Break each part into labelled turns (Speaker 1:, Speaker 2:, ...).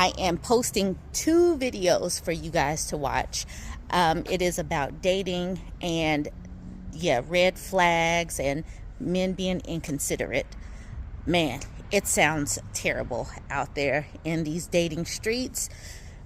Speaker 1: I am posting two videos for you guys to watch. It is about dating and, yeah, red flags and men being inconsiderate. Man, it sounds terrible out there in these dating streets.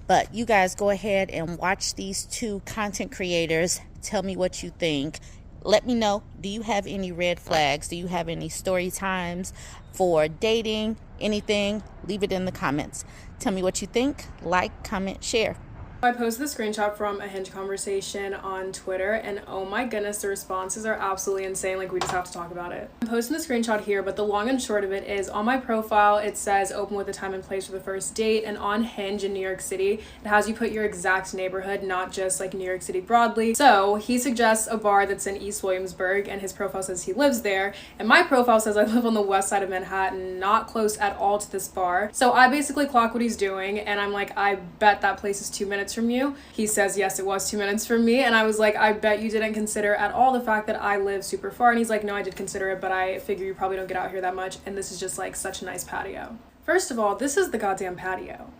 Speaker 1: But you guys go ahead and watch these two content creators. Tell me what you think. Let me know, do you have any red flags? Do you have any story times for dating? Anything? Leave it in the comments. Tell me what you think. Like, comment, share.
Speaker 2: I posted the screenshot from a Hinge conversation on Twitter, and oh my goodness, the responses are absolutely insane. Like, we just have to talk about it. I'm posting the screenshot here, but the long and short of it is, on my profile it says open with a time and place for the first date, and on Hinge in New York City it has you put your exact neighborhood, not just like New York City broadly. So he suggests a bar that's in East Williamsburg, and his profile says he lives there, and my profile says I live on the west side of Manhattan, not close at all to this bar. So I basically clock what he's doing, and I'm like, I bet that place is 2 minutes from you. He says yes, it was 2 minutes from me, and I was like, I bet you didn't consider at all the fact that I live super far. And he's like, no, I did consider it, but I figure you probably don't get out here that much, and this is just like such a nice patio. First of all, this is the goddamn patio.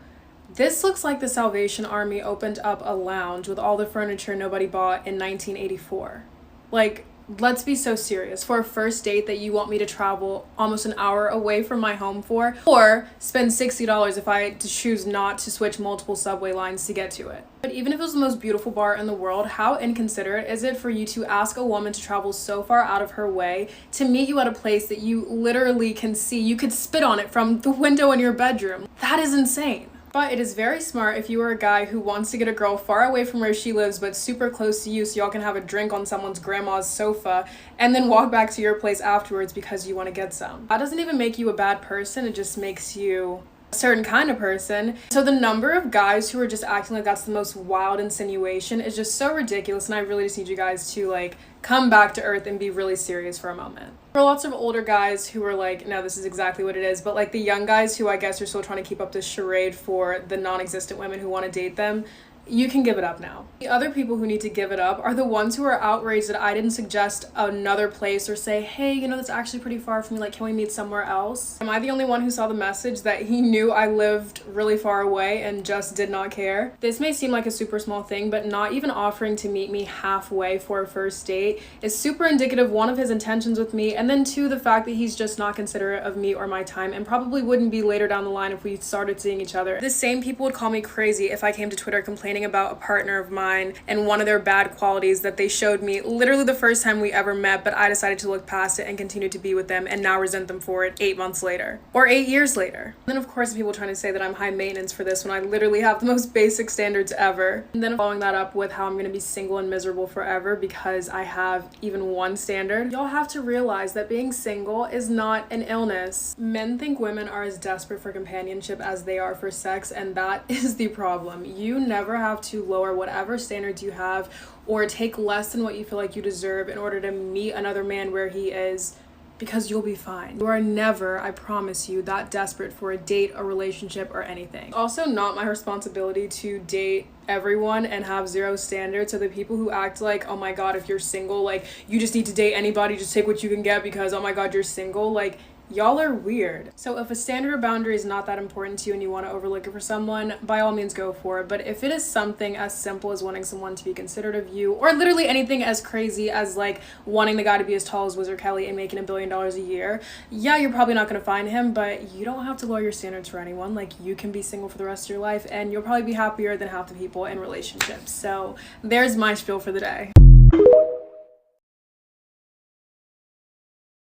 Speaker 2: This looks like the Salvation Army opened up a lounge with all the furniture nobody bought in 1984. Like, let's be so serious. For a first date that you want me to travel almost an hour away from my home for, or spend $60 if I choose not to switch multiple subway lines to get to it. But even if it was the most beautiful bar in the world, how inconsiderate is it for you to ask a woman to travel so far out of her way to meet you at a place that you literally can see? You could spit on it from the window in your bedroom. That is insane. But it is very smart if you are a guy who wants to get a girl far away from where she lives but super close to you so y'all can have a drink on someone's grandma's sofa and then walk back to your place afterwards because you want to get some. That doesn't even make you a bad person, it just makes you a certain kind of person. So the number of guys who are just acting like that's the most wild insinuation is just so ridiculous, and I really just need you guys to like come back to earth and be really serious for a moment. For lots of older guys who are like, no, this is exactly what it is, but like the young guys who I guess are still trying to keep up this charade for the non-existent women who want to date them, you can give it up now. The other people who need to give it up are the ones who are outraged that I didn't suggest another place or say, hey, you know, that's actually pretty far from me, like, can we meet somewhere else? Am I the only one who saw the message that he knew I lived really far away and just did not care? This may seem like a super small thing, but not even offering to meet me halfway for a first date is super indicative, one, of his intentions with me, and then two, the fact that he's just not considerate of me or my time, and probably wouldn't be later down the line if we started seeing each other. The same people would call me crazy if I came to Twitter complaining about a partner of mine and one of their bad qualities that they showed me literally the first time we ever met, but I decided to look past it and continue to be with them and now resent them for it 8 months later or 8 years later. And then of course people trying to say that I'm high maintenance for this when I literally have the most basic standards ever. And then following that up with how I'm gonna be single and miserable forever because I have even one standard. Y'all have to realize that being single is not an illness. Men think women are as desperate for companionship as they are for sex, and that is the problem. You never have to lower whatever standards you have or take less than what you feel like you deserve in order to meet another man where he is, because you'll be fine. You are never, I promise you, that desperate for a date, a relationship, or anything. Also, not my responsibility to date everyone and have zero standards. So the people who act like, oh my god, if you're single, like, you just need to date anybody, just take what you can get because, oh my god, you're single, like, y'all are weird. So if a standard or boundary is not that important to you and you want to overlook it for someone, by all means go for it. But if it is something as simple as wanting someone to be considerate of you, or literally anything as crazy as like wanting the guy to be as tall as Wizard Kelly and making $1 billion a year, yeah, you're probably not going to find him, but you don't have to lower your standards for anyone. Like, you can be single for the rest of your life and you'll probably be happier than half the people in relationships. So there's my spiel for the day.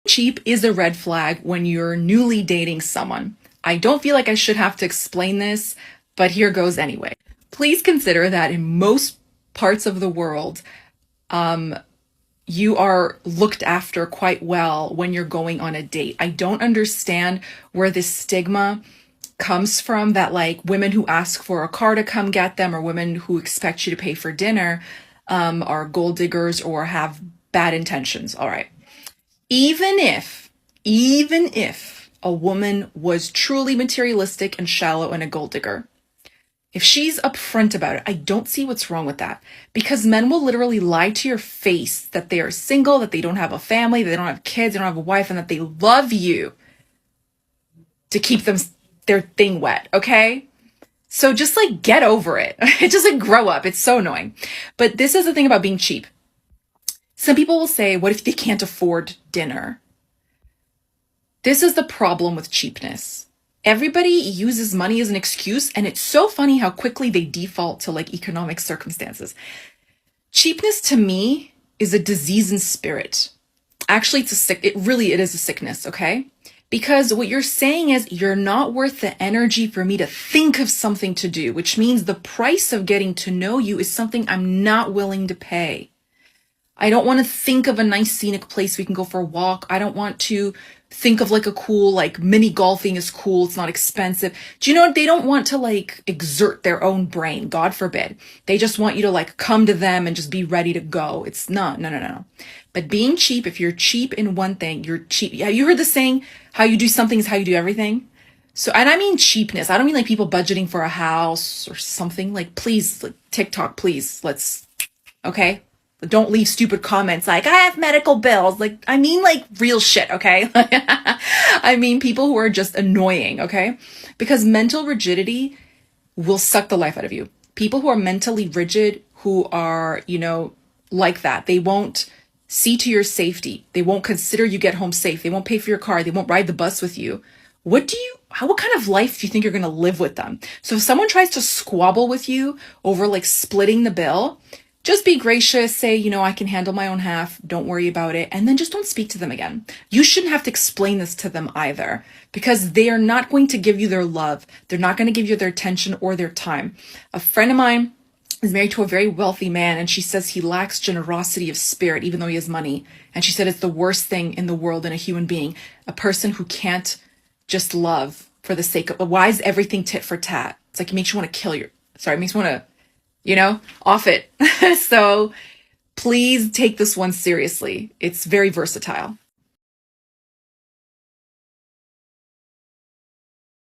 Speaker 3: Cheap is a red flag when you're newly dating someone. I don't feel like I should have to explain this, but here goes anyway. Please consider that in most parts of the world, you are looked after quite well when you're going on a date. I don't understand where this stigma comes from that like women who ask for a car to come get them or women who expect you to pay for dinner are gold diggers or have bad intentions. All right. Even if a woman was truly materialistic and shallow and a gold digger, if she's upfront about it, I don't see what's wrong with that. Because men will literally lie to your face that they are single, that they don't have a family, that they don't have kids, they don't have a wife, and that they love you to keep their thing wet, okay? So just like get over it. Just like grow up. It's so annoying. But this is the thing about being cheap. Some people will say, what if they can't afford dinner? This is the problem with cheapness. Everybody uses money as an excuse, and it's so funny how quickly they default to like economic circumstances. Cheapness to me is a disease in spirit. Actually, it is a sickness, okay? Because what you're saying is you're not worth the energy for me to think of something to do, which means the price of getting to know you is something I'm not willing to pay. I don't want to think of a nice scenic place we can go for a walk. I don't want to think of like a cool, like mini golfing is cool. It's not expensive. Do you know, they don't want to like exert their own brain. God forbid. They just want you to like come to them and just be ready to go. It's not, no. But being cheap, if you're cheap in one thing, you're cheap. Have you heard the saying, how you do something is how you do everything? So, and I mean cheapness. I don't mean like people budgeting for a house or something. Like, please, like, TikTok, please, okay? Don't leave stupid comments like, I have medical bills. Like, I mean like real shit, okay? I mean people who are just annoying, okay? Because mental rigidity will suck the life out of you. People who are mentally rigid, who are, like that, they won't see to your safety. They won't consider you get home safe. They won't pay for your car. They won't ride the bus with you. What kind of life do you think you're going to live with them? So if someone tries to squabble with you over like splitting the bill, just be gracious, say, I can handle my own half, don't worry about it, and then just don't speak to them again. You shouldn't have to explain this to them either, because they are not going to give you their love. They're not going to give you their attention or their time. A friend of mine is married to a very wealthy man, and she says he lacks generosity of spirit, even though he has money. And she said it's the worst thing in the world in a human being, a person who can't just love for the sake of, why is everything tit for tat? It's like, it makes you want to it makes you want to, off it. So please take this one seriously. It's very versatile.